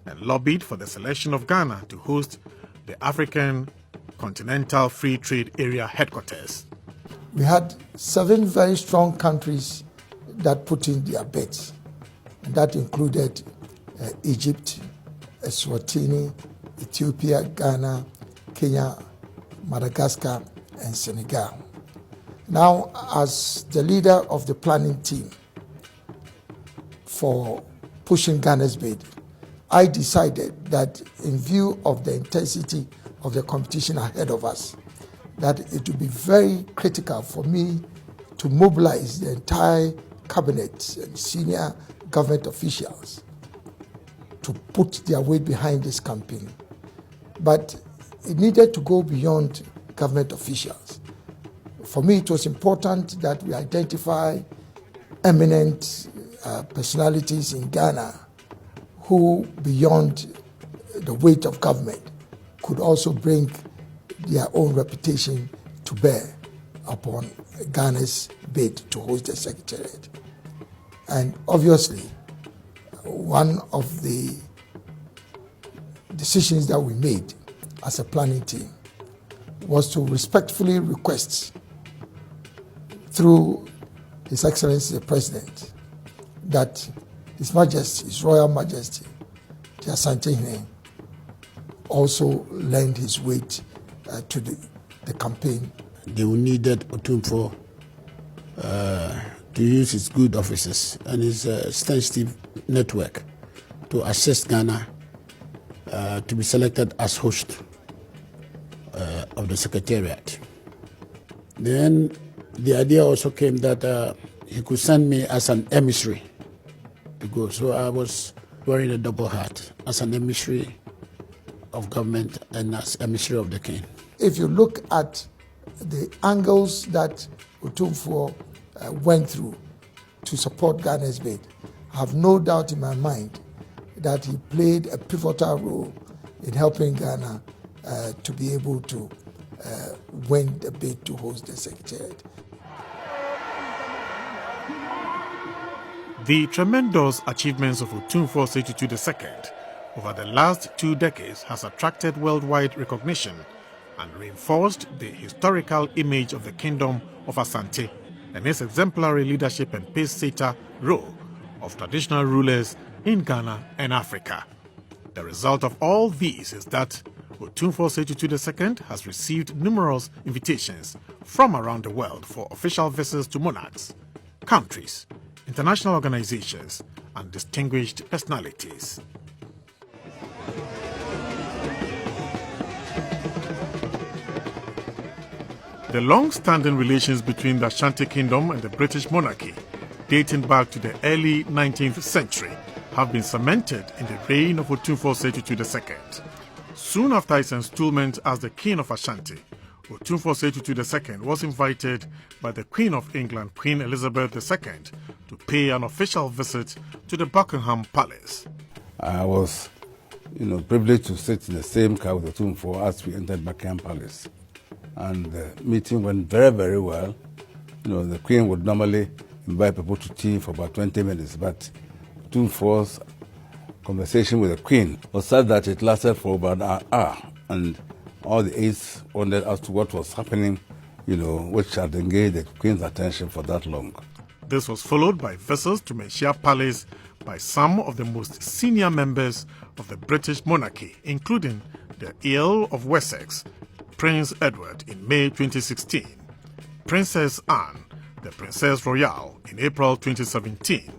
and lobbied for the selection of Ghana to host the African Continental Free Trade Area headquarters. We had 7 very strong countries that put in their bids, and that included Egypt, Eswatini, Ethiopia, Ghana, Kenya, Madagascar, and Senegal. Now, as the leader of the planning team for pushing Ghana's bid, I decided that in view of the intensity of the competition ahead of us, that it would be very critical for me to mobilize the entire cabinet and senior government officials to put their weight behind this campaign. But it needed to go beyond government officials. For me, it was important that we identify eminent personalities in Ghana who, beyond the weight of government, could also bring their own reputation to bear upon Ghana's bid to host the Secretariat. And obviously, one of the decisions that we made as a planning team was to respectfully request through His Excellency the President that His Majesty, His Royal Majesty, the Asantehene, also lend his weight to the campaign. They needed Otumfuo to use his good offices and his extensive network to assist Ghana to be selected as host of the Secretariat. Then the idea also came that he could send me as an emissary to go. So I was wearing a double hat as an emissary of government and as emissary of the king. If you look at the angles that Otumfuo went through to support Ghana's bid, I have no doubt in my mind that he played a pivotal role in helping Ghana to be able to win the bid to host the Secretariat. The tremendous achievements of Otumfuo Setutu II over the last 2 decades has attracted worldwide recognition and reinforced the historical image of the Kingdom of Asante and its exemplary leadership and pace-setter role of traditional rulers in Ghana and Africa. The result of all these is that Otumfuo Setutu II has received numerous invitations from around the world for official visits to monarchs, countries, international organizations, and distinguished personalities. The long-standing relations between the Ashanti Kingdom and the British monarchy, dating back to the early 19th century, have been cemented in the reign of Otumfuo Setutu II. Soon after his installment as the King of Ashanti, Otumfuo Setutu II was invited by the Queen of England, Queen Elizabeth II, to pay an official visit to the Buckingham Palace. I was, privileged to sit in the same car with Otumfuo as we entered Buckingham Palace. And the meeting went very, very well. The Queen would normally invite people to tea for about 20 minutes, but Otumfuo's conversation with the Queen was such that it lasted for about an hour, and all the aides wondered as to what was happening, which had engaged the Queen's attention for that long. This was followed by visits to Menchia Palace by some of the most senior members of the British monarchy, including the Earl of Wessex, Prince Edward in May 2016, Princess Anne, the Princess Royal in April 2017,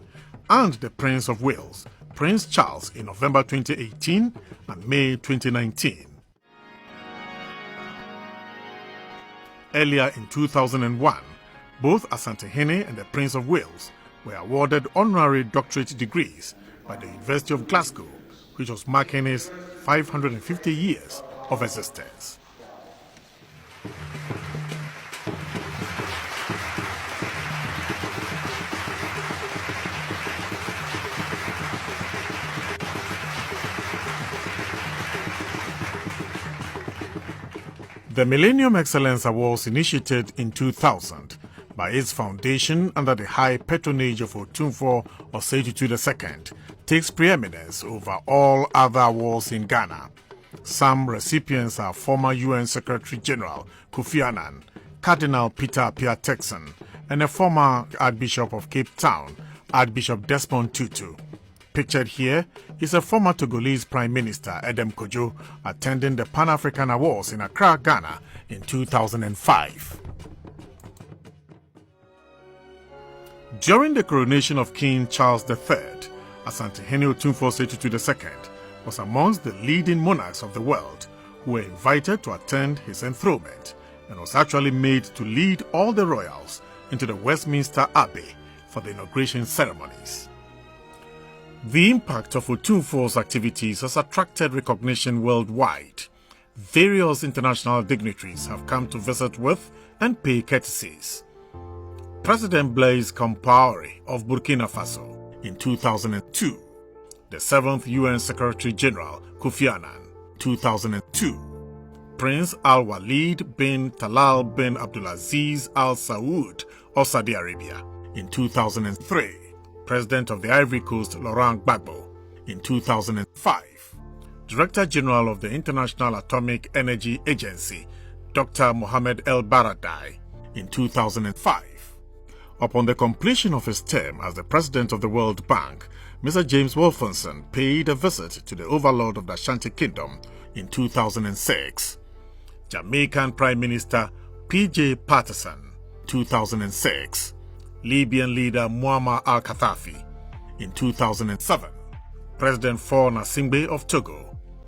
and the Prince of Wales, Prince Charles in November 2018 and May 2019. Earlier in 2001, both Asantehene and the Prince of Wales were awarded honorary doctorate degrees by the University of Glasgow, which was marking its 550 years of existence. The Millennium Excellence Awards, initiated in 2000 by its foundation under the high patronage of Otumfuo Setutu II, takes preeminence over all other awards in Ghana. Some recipients are former UN Secretary General Kofi Annan, Cardinal Peter Appiah Turkson, and a former Archbishop of Cape Town, Archbishop Desmond Tutu. Pictured here is a former Togolese Prime Minister, Edem Kojo, attending the Pan-African Awards in Accra, Ghana in 2005. During the coronation of King Charles III, Asantehene Otumfuo Osei-Tutu II was amongst the leading monarchs of the world who were invited to attend his enthronement and was actually made to lead all the royals into the Westminster Abbey for the inauguration ceremonies. The impact of Otumfuo's activities has attracted recognition worldwide. Various international dignitaries have come to visit with and pay courtesies. President Blaise Compaoré of Burkina Faso in 2002, the 7th UN Secretary General Kofi Annan, 2002, Prince Al-Walid bin Talal bin Abdulaziz Al Saud of Saudi Arabia in 2003, President of the Ivory Coast Laurent Gbagbo in 2005, Director General of the International Atomic Energy Agency Dr. Mohamed El Baradei in 2005. Upon the completion of his term as the President of the World Bank, Mr. James Wolfenson paid a visit to the Overlord of the Ashanti Kingdom in 2006. Jamaican Prime Minister P.J. Patterson, 2006. Libyan leader Muammar al-Gaddafi in 2007. President Faure Gnassingbé of Togo